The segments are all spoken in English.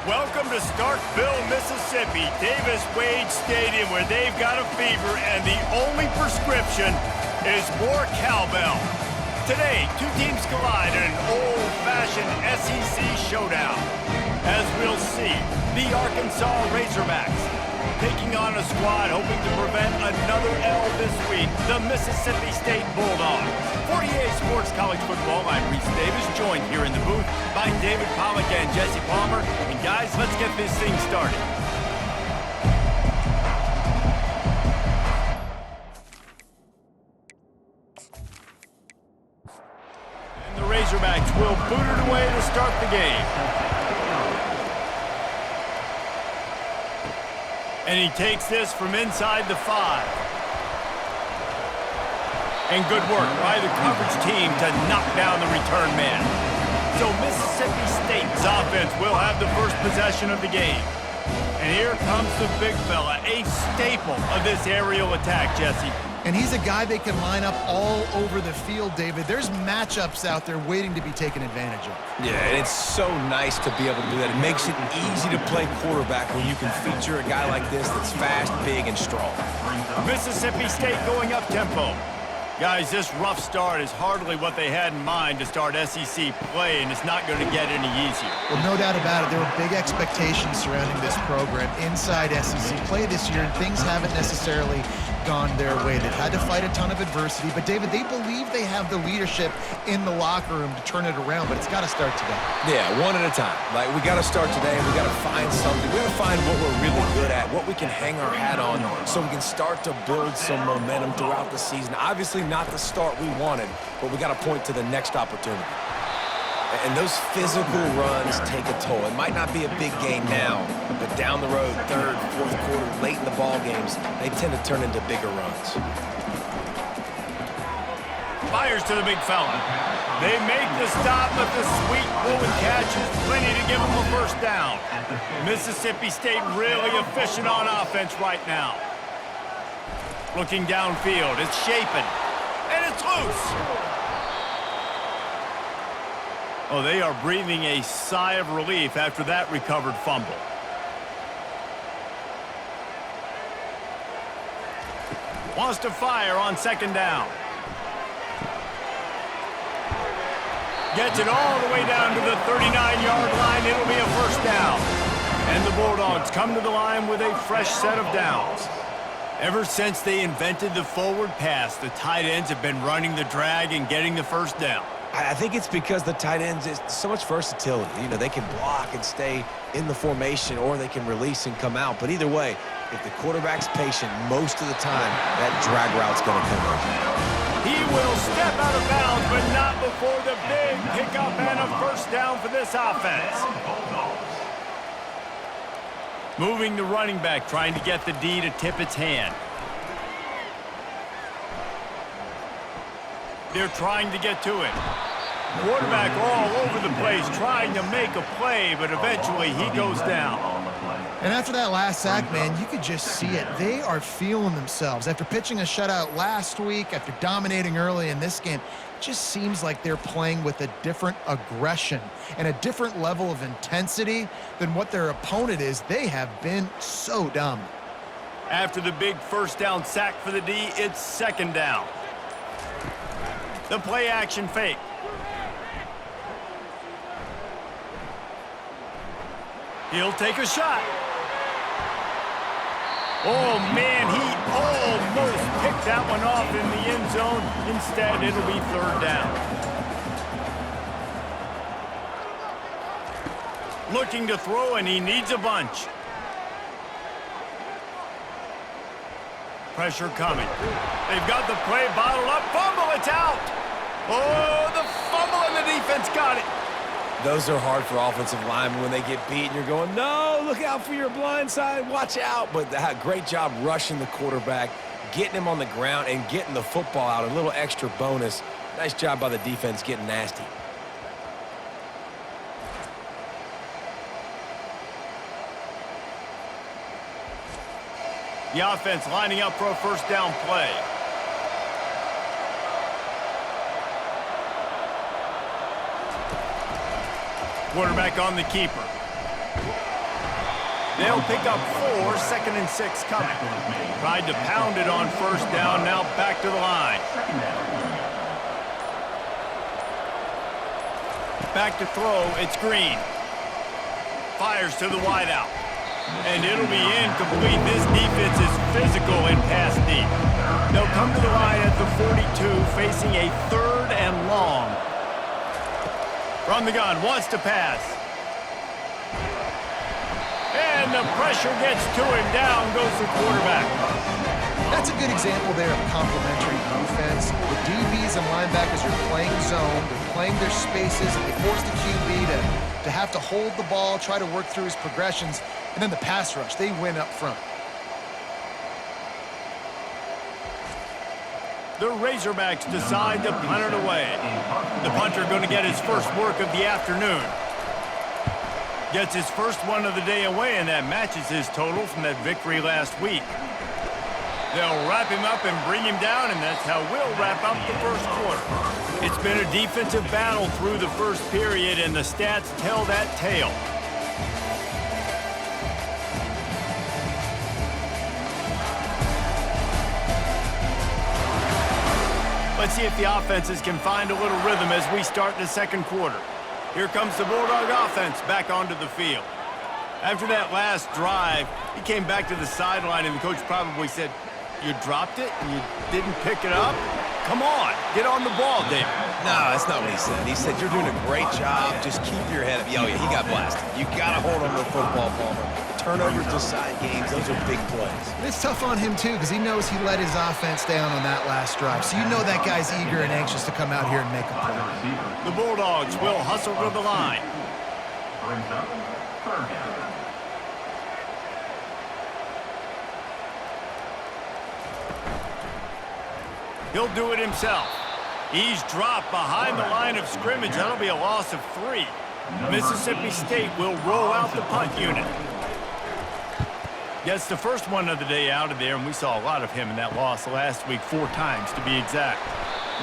Welcome to Starkville, Mississippi, Davis-Wade Stadium, where they've got a fever, and the only prescription is more cowbell. Today, two teams collide in an old-fashioned SEC showdown. As we'll see, the Arkansas Razorbacks taking on a squad hoping to prevent another L this week, the Mississippi State Bulldogs. For EA Sports College Football, I'm Reese Davis, joined here in the booth by David Pollack and Jesse Palmer. And guys, let's get this thing started. And the Razorbacks will boot it away to start the game. And he takes this from inside the 5. And good work by the coverage team to knock down the return man. So Mississippi State's offense will have the first possession of the game. And here comes the big fella, a staple of this aerial attack, Jesse. And he's a guy they can line up all over the field, David. There's matchups out there waiting to be taken advantage of. Yeah, and it's so nice to be able to do that. It makes it easy to play quarterback when you can feature a guy like this that's fast, big, and strong. Mississippi State going up tempo. Guys, this rough start is hardly what they had in mind to start SEC play, and it's not going to get any easier. Well, no doubt about it. There were big expectations surrounding this program inside SEC play this year, and things haven't necessarily gone their way. They've had to fight a ton of adversity, but David, they believe they have the leadership in the locker room to turn it around, but it's got to start today. Yeah, one at a time. Like, we got to start today, and we got to find something. We got to find what we're really good at, what we can hang our hat on, so we can start to build some momentum throughout the season. Obviously, not the start we wanted, but we got to point to the next opportunity. And those physical runs take a toll. It might not be a big game now, but down the road, third, fourth quarter, late in the ball games, they tend to turn into bigger runs. Fires to the big fella. They make the stop, but the sweet pulling catch is plenty to give them a first down. Mississippi State really efficient on offense right now. Looking downfield, it's shaping, and it's loose. Oh, they are breathing a sigh of relief after that recovered fumble. Wants to fire on second down. Gets it all the way down to the 39-yard line. It'll be a first down. And the Bulldogs come to the line with a fresh set of downs. Ever since they invented the forward pass, the tight ends have been running the drag and getting the first down. I think it's because the tight ends is so much versatility. You know, they can block and stay in the formation, or they can release and come out. But either way, if the quarterback's patient most of the time, that drag route's going to come up. He will step out of bounds, but not before the big pickup and a first down for this offense. Moving the running back, trying to get the D to tip its hand. They're trying to get to it. Quarterback all over the place, trying to make a play, but eventually he goes down. And after that last sack, man, you could just see it. They are feeling themselves. After pitching a shutout last week, after dominating early in this game, it just seems like they're playing with a different aggression and a different level of intensity than what their opponent is. They have been so dominant. After the big first down sack for the D, it's second down. The play-action fake. He'll take a shot. Oh, man, he almost picked that one off in the end zone. Instead, it'll be third down. Looking to throw, and he needs a bunch. Pressure coming. They've got the play bottled up. Fumble, it's out. Oh, the fumble, and the defense got it. Those are hard for offensive linemen when they get beat and you're going, no, look out for your blind side, watch out. But great job rushing the quarterback, getting him on the ground, and getting the football out. A little extra bonus. Nice job by the defense getting nasty. The offense lining up for a first down play. Quarterback on the keeper. They'll pick up 4, 2nd and 6 coming. Tried to pound it on first down, now back to the line. Back to throw, it's Green. Fires to the wideout. And it'll be incomplete. This defense is physical in pass deep. They'll come to the line at the 42, facing a 3rd and long. From the gun, wants to pass. And the pressure gets to him. Down goes the quarterback. That's a good example there of complementary defense. The DBs and linebackers are playing zone. They're playing their spaces, and they force the QB to have to hold the ball, try to work through his progressions, and then the pass rush. They win up front. The Razorbacks decide to punt it away. The punter going to get his first work of the afternoon. Gets his first one of the day away, and that matches his total from that victory last week. They'll wrap him up and bring him down, and that's how we'll wrap up the first quarter. It's been a defensive battle through the first period, and the stats tell that tale. Let's see if the offenses can find a little rhythm as we start the second quarter. Here comes the Bulldog offense back onto the field. After that last drive, he came back to the sideline, and the coach probably said, "You dropped it and you didn't pick it up? Come on, get on the ball, David." No, that's not what he said. He said, "You're doing a great job. Just keep your head up." Oh, yeah, he got blasted. You got to hold on to the football, Palmer. Turnovers decide games. Those are big plays. And it's tough on him, too, because he knows he let his offense down on that last drive. So you know that guy's eager and anxious to come out here and make a play. The Bulldogs will hustle to the line. He'll do it himself. He's dropped behind the line of scrimmage. That'll be a loss of 3. Mississippi State will roll out the punt unit. Gets the first one of the day out of there, and we saw a lot of him in that loss last week, 4 times to be exact.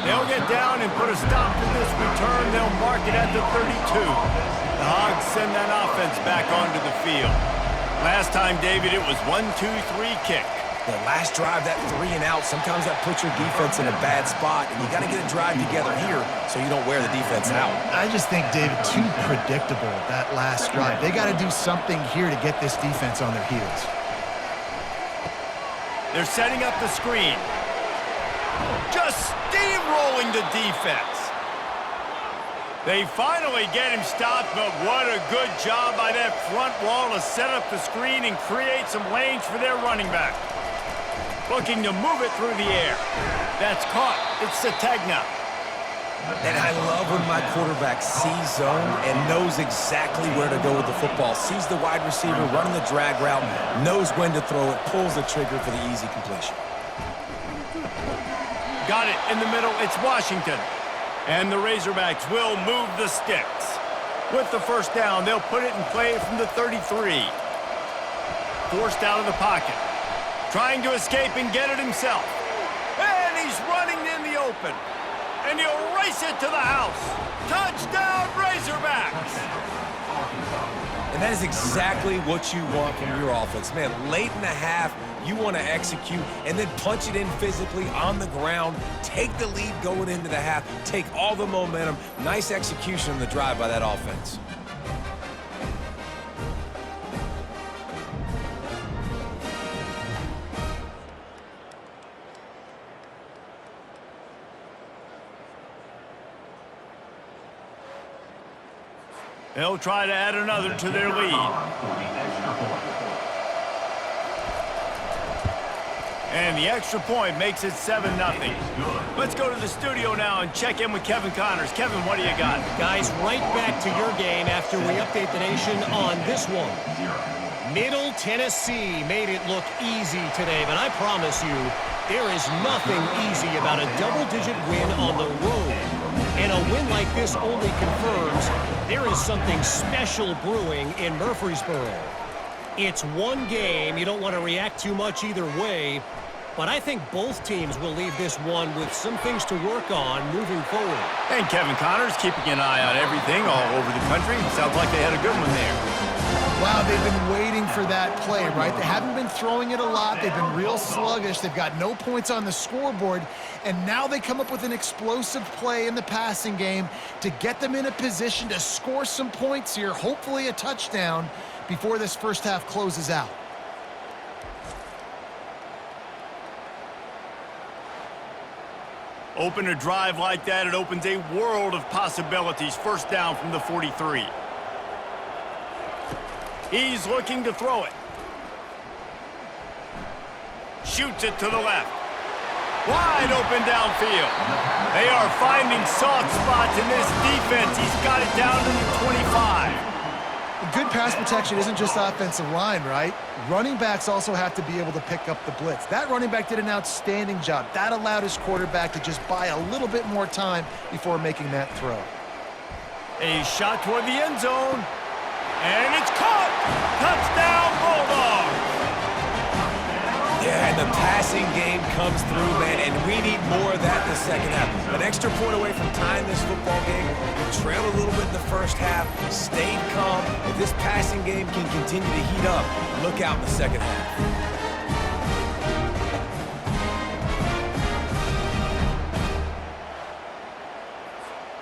They'll get down and put a stop to this return. They'll mark it at the 32. The Hogs send that offense back onto the field. Last time, David, it was 1-2-3 kick. The last drive, that 3 and out, sometimes that puts your defense in a bad spot, and you got to get a drive together here so you don't wear the defense out. I just think, David, too predictable that last drive. They got to do something here to get this defense on their heels. They're setting up the screen. Just steamrolling the defense. They finally get him stopped, but what a good job by that front wall to set up the screen and create some lanes for their running back. Looking to move it through the air. That's caught. It's Sategna. And I love when my quarterback sees zone and knows exactly where to go with the football. Sees the wide receiver running the drag route, knows when to throw it, pulls the trigger for the easy completion. Got it in the middle. It's Washington. And the Razorbacks will move the sticks. With the first down, they'll put it in play from the 33. Forced out of the pocket. Trying to escape and get it himself. And he's running in the open. And he'll race it to the house. Touchdown, Razorbacks! And that is exactly what you want from your offense. Man, late in the half, you want to execute and then punch it in physically on the ground. Take the lead going into the half. Take all the momentum. Nice execution on the drive by that offense. They'll try to add another to their lead. And the extra point makes it 7-0. Let's go to the studio now and check in with Kevin Connors. Kevin, what do you got? Guys, right back to your game after we update the nation on this one. Middle Tennessee made it look easy today, but I promise you, there is nothing easy about a double-digit win on the road. And a win like this only confirms there is something special brewing in Murfreesboro. It's one game. You don't want to react too much either way. But I think both teams will leave this one with some things to work on moving forward. And Kevin Connors keeping an eye on everything all over the country. Sounds like they had a good one there. Wow, they've been waiting for that play, right? They haven't been throwing it a lot. They've been real sluggish. They've got no points on the scoreboard. And now they come up with an explosive play in the passing game to get them in a position to score some points here, hopefully a touchdown, before this first half closes out. Open a drive like that, it opens a world of possibilities. First down from the 43. He's looking to throw it. Shoots it to the left. Wide open downfield. They are finding soft spots in this defense. He's got it down to the 25. Good pass protection isn't just offensive line, right? Running backs also have to be able to pick up the blitz. That running back did an outstanding job. That allowed his quarterback to just buy a little bit more time before making that throw. A shot toward the end zone. And it's caught! Touchdown, Bulldogs! Yeah, and the passing game comes through, man, and we need more of that in the second half. An extra point away from tying this football game. We trailed a little bit in the first half, stayed calm. If this passing game can continue to heat up, look out in the second half.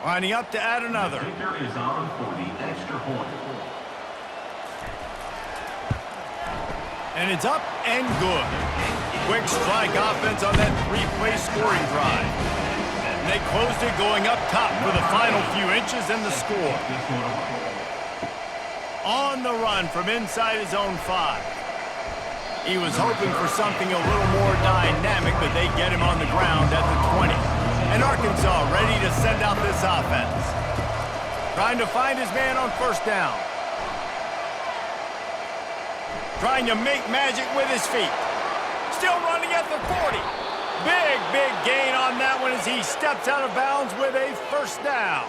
Lining up to add another. Kicker is on for the extra point. And it's up and good. Quick strike offense on that three-play scoring drive. And they closed it going up top for the final few inches and the score. On the run from inside his own 5. He was hoping for something a little more dynamic, but they get him on the ground at the 20. And Arkansas ready to send out this offense. Trying to find his man on first down. Trying to make magic with his feet. Still running at the 40. Big gain on that one as he steps out of bounds with a first down.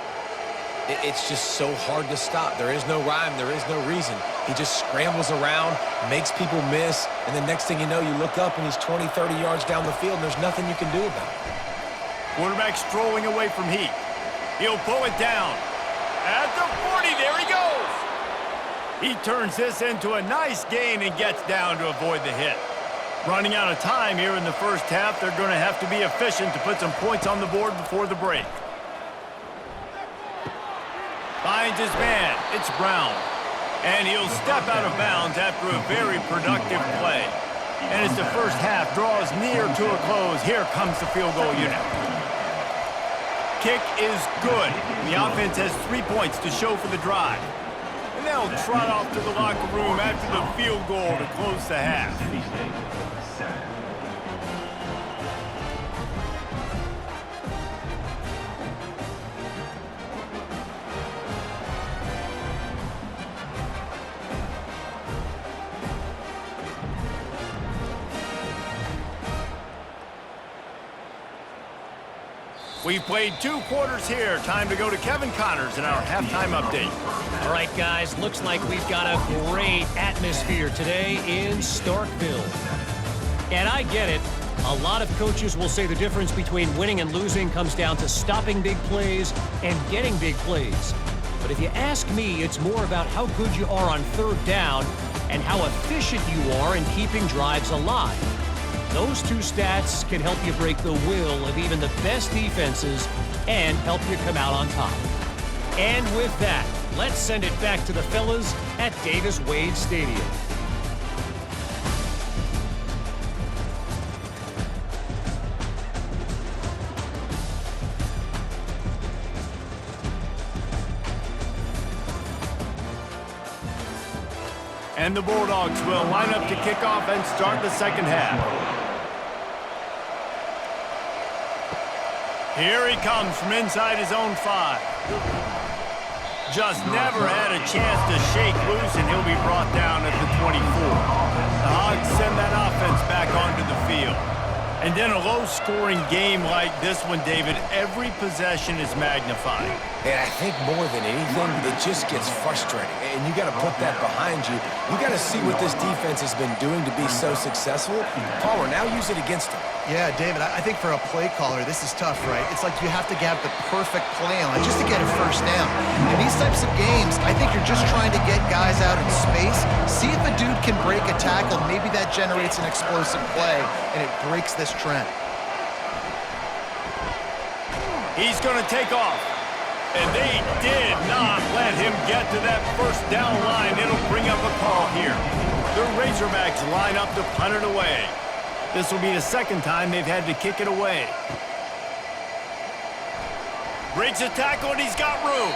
It's just so hard to stop. There is no rhyme. There is no reason. He just scrambles around, makes people miss, and the next thing you know, you look up and he's 20, 30 yards down the field, and there's nothing you can do about it. Quarterback strolling away from Heath. He'll pull it down. At the 40, there he goes. He turns this into a nice gain and gets down to avoid the hit. Running out of time here in the first half, they're going to have to be efficient to put some points on the board before the break. Finds his man. It's Brown. And he'll step out of bounds after a very productive play. And as the first half draws near to a close, here comes the field goal unit. Kick is good. The offense has 3 points to show for the drive. And they'll trot off to the locker room after the field goal to close the half. We've played 2 quarters here. Time to go to Kevin Connors in our halftime update. All right, guys, looks like we've got a great atmosphere today in Starkville. And I get it. A lot of coaches will say the difference between winning and losing comes down to stopping big plays and getting big plays. But if you ask me, it's more about how good you are on third down and how efficient you are in keeping drives alive. Those 2 stats can help you break the will of even the best defenses and help you come out on top. And with that, let's send it back to the fellas at Davis-Wade Stadium. And the Bulldogs will line up to kick off and start the second half. Here he comes from inside his own 5. Just never had a chance to shake loose, and he'll be brought down at the 24. The Hogs send that offense back onto the field. And then a low-scoring game like this one, David, every possession is magnified. And I think more than anything, it just gets frustrating. And you got to put that behind you. You got to see what this defense has been doing to be so successful. Palmer, now use it against them. Yeah, David, I think for a play caller, this is tough, right? It's like you have to have the perfect play on just to get a first down. In these types of games, I think you're just trying to get guys out in space, see if a dude can break a tackle. Maybe that generates an explosive play, and it breaks this trend. He's going to take off. And they did not let him get to that first down line. It'll bring up a call here. The Razorbacks line up to punt it away. This will be the second time they've had to kick it away. Breaks a tackle, and he's got room.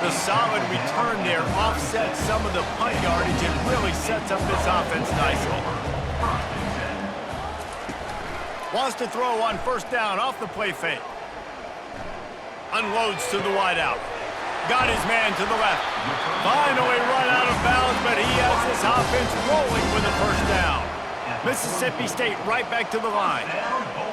The solid return there offsets some of the punt yardage and really sets up this offense nicely. Wants to throw on first down off the play fake. Unloads to the wideout. Got his man to the left. Finally run out of bounds, but he has this offense rolling with a first down. Mississippi State right back to the line.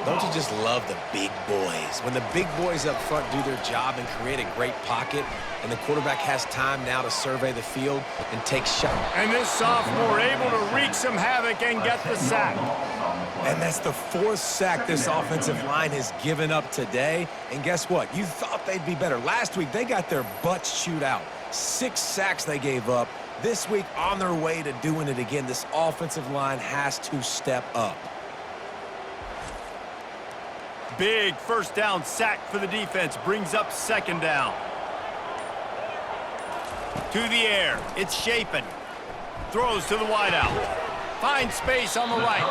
Don't you just love the big boys? When the big boys up front do their job and create a great pocket, and the quarterback has time now to survey the field and take shots. And this sophomore able to wreak some havoc and get the sack. And that's the fourth sack this offensive line has given up today. And guess what? You thought they'd be better. Last week, they got their butts chewed out. 6 sacks they gave up. This week, on their way to doing it again, this offensive line has to step up. Big first down sack for the defense. Brings up second down. To the air. It's Shapen. Throws to the wideout. Finds space on the right.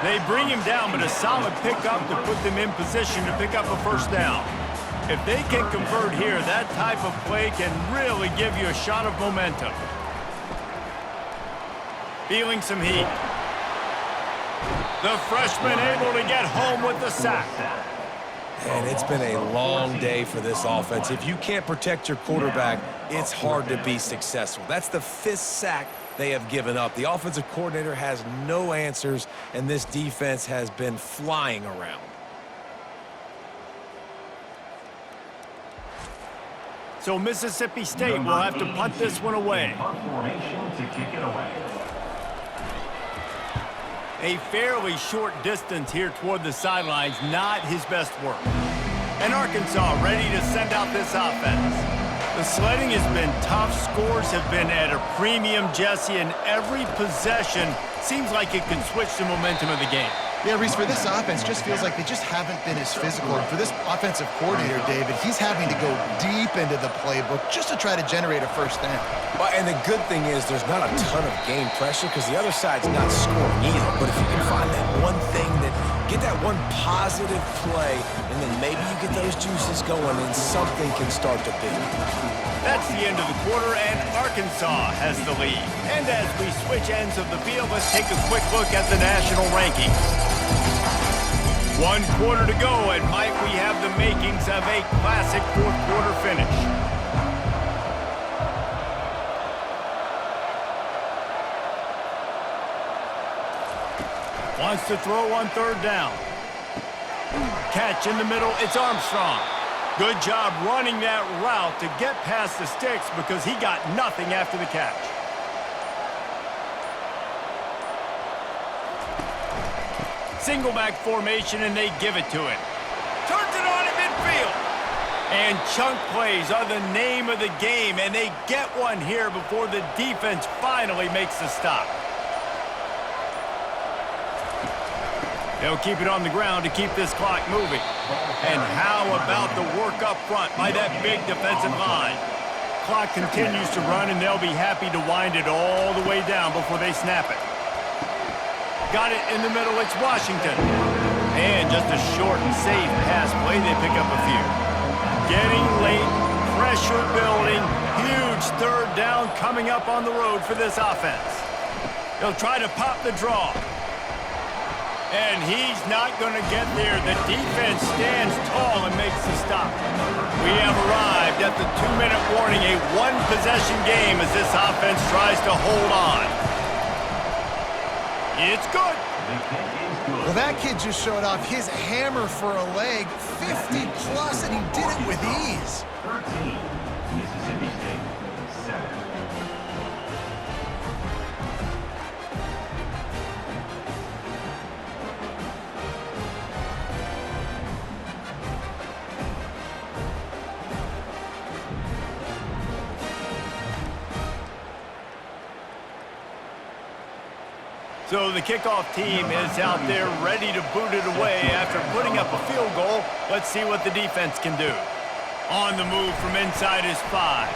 They bring him down, but a solid pickup to put them in position to pick up a first down. If they can convert here, that type of play can really give you a shot of momentum. Feeling some heat. The freshman able to get home with the sack. And it's been a long day for this offense. If you can't protect your quarterback, it's hard to be successful. That's the 5th sack they have given up. The offensive coordinator has no answers, and this defense has been flying around. So Mississippi State will have to punt this one away. Formation to kick it away. A fairly short distance here toward the sidelines, not his best work. And Arkansas ready to send out this offense. The sledding has been tough. Scores have been at a premium, Jesse, and every possession seems like it can switch the momentum of the game. Yeah, Reese, for this offense, just feels like they just haven't been as physical. And for this offensive coordinator, David, he's having to go deep into the playbook just to try to generate a first down. Well, and the good thing is there's not a ton of game pressure because the other side's not scoring either. But if you can find that one thing, get that one positive play, and then maybe you get those juices going and something can start to build. That's the end of the quarter, and Arkansas has the lead. And as we switch ends of the field, let's take a quick look at the national rankings. 1 quarter to go, and might we have the makings of a classic fourth quarter finish. Wants to throw on third down. Catch in the middle, it's Armstrong. Good job running that route to get past the sticks because he got nothing after the catch. Single back formation, and they give it to him. Turns it on at midfield. And chunk plays are the name of the game, and they get one here before the defense finally makes the stop. They'll keep it on the ground to keep this clock moving. And how about the work up front by that big defensive line? Clock continues to run, and they'll be happy to wind it all the way down before they snap it. Got it in the middle, it's Washington. And just a short and safe pass play, they pick up a few. Getting late, pressure building, huge third down coming up on the road for this offense. They'll try to pop the draw. And he's not going to get there. The defense stands tall and makes the stop. We have arrived at the 2-minute warning, a one-possession game as this offense tries to hold on. It's good. The kick is good. Well, that kid just showed off his hammer for a leg, 50-plus, and he did it with ease. 13, Mississippi State, 7. So the kickoff team is out there ready to boot it away after putting up a field goal. Let's see what the defense can do. On the move from inside his 5.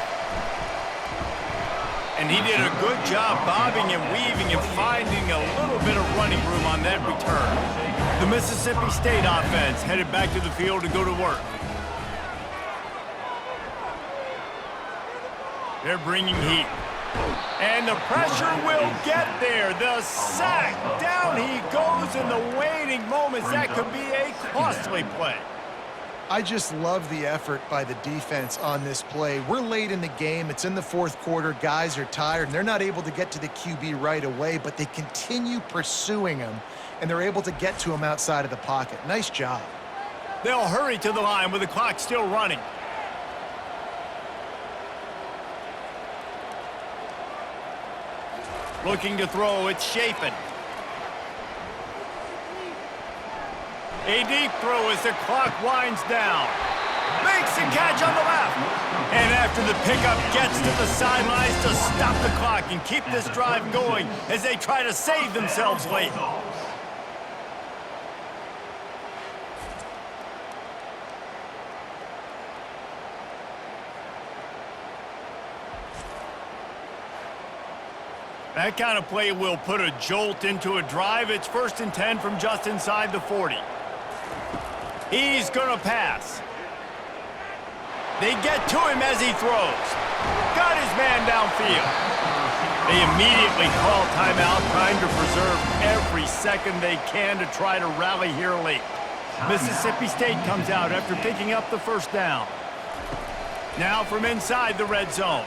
And he did a good job bobbing and weaving and finding a little bit of running room on that return. The Mississippi State offense headed back to the field to go to work. They're bringing heat. And the pressure will get there. The sack. Down he goes in the waning moments. That could be a costly play. I just love the effort by the defense on this play. We're late in the game. It's in the fourth quarter. Guys are tired, and they're not able to get to the QB right away, but they continue pursuing him, and they're able to get to him outside of the pocket. Nice job. They'll hurry to the line with the clock still running. Looking to throw, it's Shapen. A deep throw as the clock winds down. Makes the catch on the left. And after the pickup gets to the sidelines to stop the clock and keep this drive going as they try to save themselves late. That kind of play will put a jolt into a drive. It's 1st and 10 from just inside the 40. He's going to pass. They get to him as he throws. Got his man downfield. They immediately call timeout, trying to preserve every second they can to try to rally here late. Mississippi State comes out after picking up the first down. Now from inside the red zone.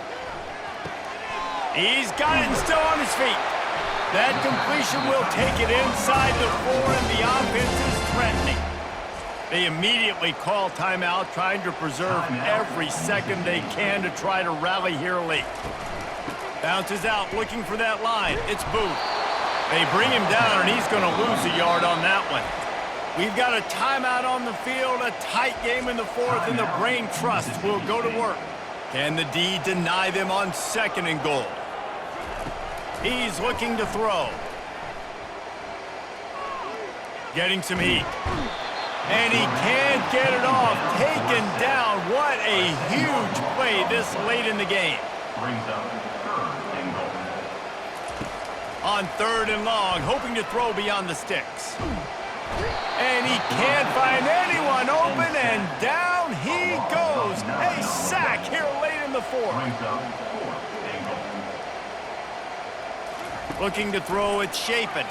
He's got it and still on his feet. That completion will take it inside the 4, and the offense is threatening. They immediately call timeout, trying to preserve every second they can to try to rally here late. Bounces out, looking for that line. It's Booth. They bring him down, and he's going to lose a yard on that one. We've got a timeout on the field, a tight game in the 4th, and the Brain Trust will go to work. Can the D deny them on 2nd and goal? He's looking to throw. Getting some heat. And he can't get it off. Taken down. What a huge play this late in the game. Brings up 3rd and goal. On 3rd and long, hoping to throw beyond the sticks. And he can't find anyone open, and down he goes. A sack here late in the 4th. Brings up 4th and goal. Looking to throw, it's Shapen.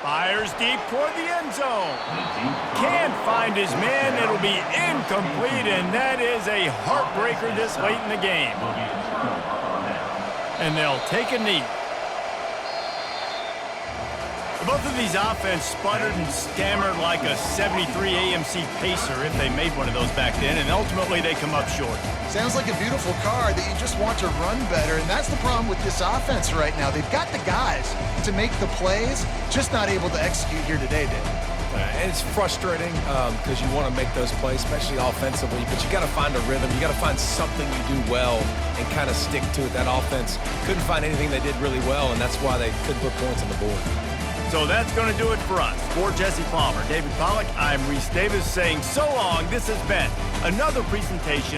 Fires deep toward the end zone. Can't find his man. It'll be incomplete, and that is a heartbreaker this late in the game. And they'll take a knee. Both of these offense sputtered and stammered like a 73 AMC Pacer if they made one of those back then, and ultimately they come up short. Sounds like a beautiful car that you just want to run better, and that's the problem with this offense right now. They've got the guys to make the plays, just not able to execute here today, Dave. And it's frustrating because you want to make those plays, especially offensively, but you got to find a rhythm. You got to find something you do well and kind of stick to it. That offense couldn't find anything they did really well, and that's why they couldn't put points on the board. So that's going to do it for us. For Jesse Palmer, David Pollack, I'm Reese Davis saying so long. This has been another presentation